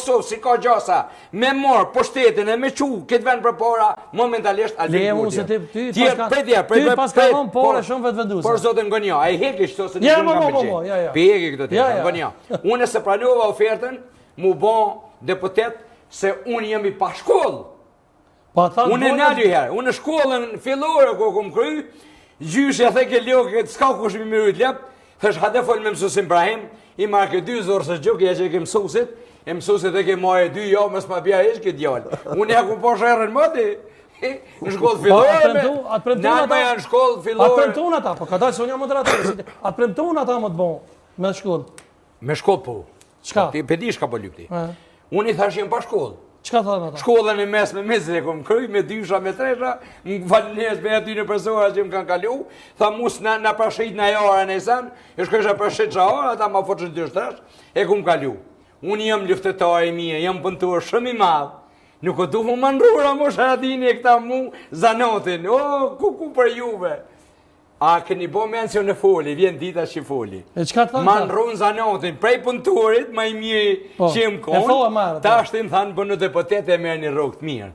Kosovë si ka gjasa, me marë po shtetin e me qu, këtë vend për para, momentalisht Albin Kurti. Ty pas ka dhënë pore shumë vetë venduse. Por zotë Ngonja, a i heki shto se një shumë kam përqenj. Pi heki këtë të Ngonja. Unë se pranova ofertën, mu bon deputet, se unë jemi pa shkollë. Unë e nalju herë, unë shkollën fillore ku kom kry, gjyshe e theke ljoke, s'ka kush mi miru të lep, thësh hade fol me mësusin Ibrahim, i marrë këtë 2 zorë së gjukja që ke mësusit, e mësusit e ke marrë 2 jo, mësë ma bja ish këtë djallë. Unë ja ku po shërën mëti, në shkollë fillore me, nalë me janë shkollë fillore. Atë premtun ata, po ka dalë se unë jam moderator, atë premtun ata më të bon, me shkollë. Me shkollë po. Qka? Pedi shka po lypti. Unë i thash jem pa shkollë. Qka thënë ata? Shkollën e mes me mesën e kom kryj, me 2 me 3, më falinjes me aty në persona që më kanë kalu, tha mus në prashit në jara në esan, e shkësha prashit qa ora, ta ma foqën të shtash, e kom kalu. Unë jam luftetar e mije, jam pëntur shumë i madhë, nuk o duhu më nrura më sharatini e këta mu zanotin, ku për juve. A këni bo mension në foli, vjen dita që foli. E qka të thënë? Ma nrunë zanotin, prej punëturit, ma i mirë që më konë, ta është të thanë për në deputet e merë një rogë të mirë.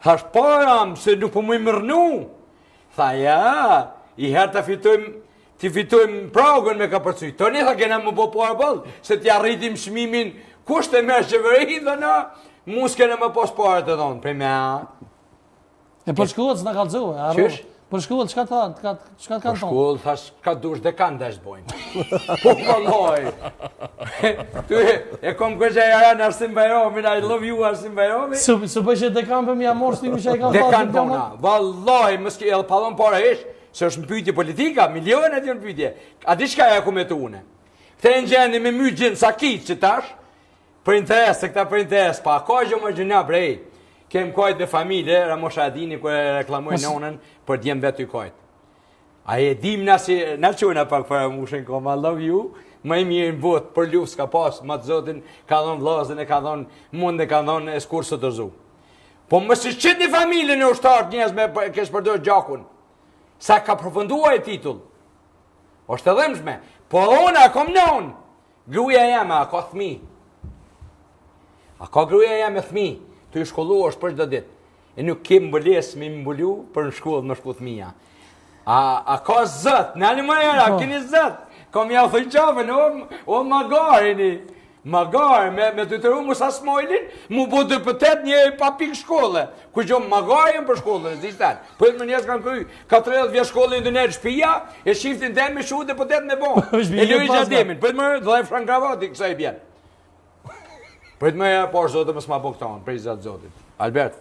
Thash param, se nuk po mu i mërnu. Tha ja, i herë të fitojmë pragën me ka përcuj. Të një tha kena më bo parë bëllë, se t'ja rritim shmimin kusht e merë qeveri dhe na, mu s'kene më pos parë të donë, prej me a. E për shkullët s'na kalëzove, arru. Për shkollë, qka të kanë thonë? Për shkollë, thash, ka dush dhe kanë desh bojnë. Po pëlloj. E kom kërgja e janë Arsim Bajromin, I love you Arsim Bajromin. Së bëjshë dekan për mja morë, s'ti mi që e kanë thonë? Dekan bona, vallaj, mëski e palon para ish, se është më pyjtje politika, milionet e në pyjtje. A di shka e ku me të une? Këte e në gjendi me my gjinë sa kitë që tash, për interes, se këta për interes, pa ka gjë më gjëna brej. Kem kajt dhe familje, Ramosha Adini, kër e reklamoj nonën, për djem vetë i kajt. A e dim nësi, në qëna pak për mushen kom, I love you, më i mirë në botë, për luft s'ka pas, ma të zotin, ka dhonë vlazën, e ka dhonë mund, e ka dhonë eskur së të zu. Po më si qëtë një familje në ushtartë njës me kesh përdojë gjakun, sa ka përfundua e titull. O shtë dhemshme, po unë a kom nonë, gruja jeme, a ka thmi. A ka gruja jeme thmi. Të i shkollu është për çdo ditë. E nuk kemë mbëles me mbulu për në shkollë më shku thmija. A ka zët, në alë më era, keni zët. Kom ja thëj qafën, o magarini. Magar, me të të ru mu sa smojlin, mu bu të pëtet një papik shkolle. Ku gjomë magarin për shkollën, e zishtan. Për më njës kanë kuj, 40 vje shkollën në nërë shpia, e shiftin të me shu dhe pëtet me bon. E lëri gjadimin, për më dhe Frank Gravati kësa i bjenë. Për të mëja, por zotë më s'ma po këtonë, prej zatë zotit. Albert,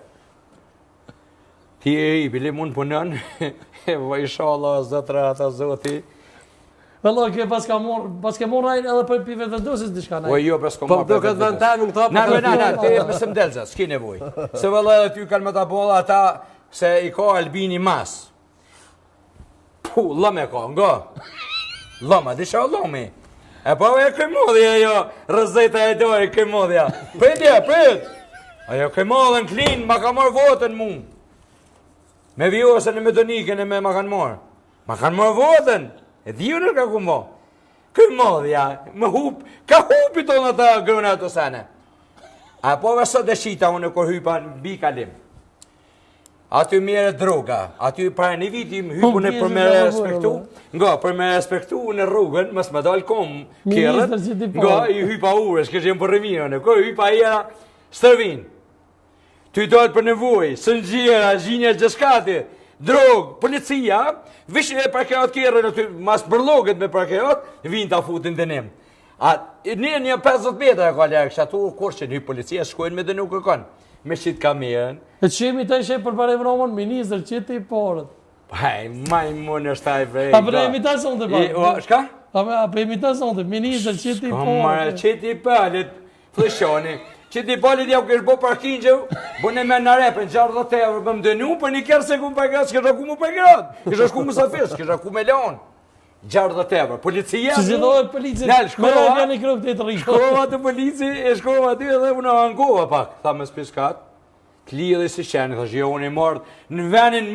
ti e i bili mund punën, inshallah, zëtra ata zoti. Vëllë, ke pas ke morë rajnë edhe për pive të dosis dishka nëjë. O jo, pas kom marë për këtë vend temi këta për këtë Na, ti më së mdelza, s'ki nevoj. Se vëllë edhe ty kanë me ta bolla ata, se i ka Albini mas. Pu, lëme ka, nga. Lëma, disha lëmi. E po e këmodhja jo, rëzeta e dojë këmodhja. Prit! Ajo këmodhën klin, ma ka marrë votën mu. Me vjosën e me donikën e me ma kanë marrë. Ma kanë marrë votën. E dhiju nërë ka ku mo. Këmodhja, ka hupi tonë ata grëna të sene. A po vësot e shita unë kër hypa në bi kalim. Aty mjere droga, aty para një viti hypun e për me respektu, nga për me respektu në rrugën, mës me dalë kom kjerët, nga i hypa ures, kështë jem për rëmirën, kërë hypa i era stërvin. Ty dalë për nevoj, sëngjera, gjinja gjëskati, drogë, policia, vishë e parkerat kjerën, mas bërlogët me parkerat, vinë ta futin të nem. Një 50 metra e ka lërkë, atu kur që një policia shkojnë me dhe nuk kërkon. Me qitë kamerën. E qemi të ishe për pare vromën, minister, qiti i porët. Hej, majmun është taj vrej. A për e imitacion të parë? Shka? A për imitacion të, minister, qiti i porët. Marë, qiti i palit, flëshoni. Qiti i palit ja u kesh bo parkin që, bo në me në repën, 60 euro për më dënu, për një kërë se ku më parkirat, s'kesha ku më parkirat. Kisha shku më safir, s'kesha ku me leon. 60 euro. Policia... Që zhidojë polici, shkova të polici, e shkova aty edhe unë angova pak. Tha me spiskat, të lidhe si qenë, tha që jo unë i mardë në venin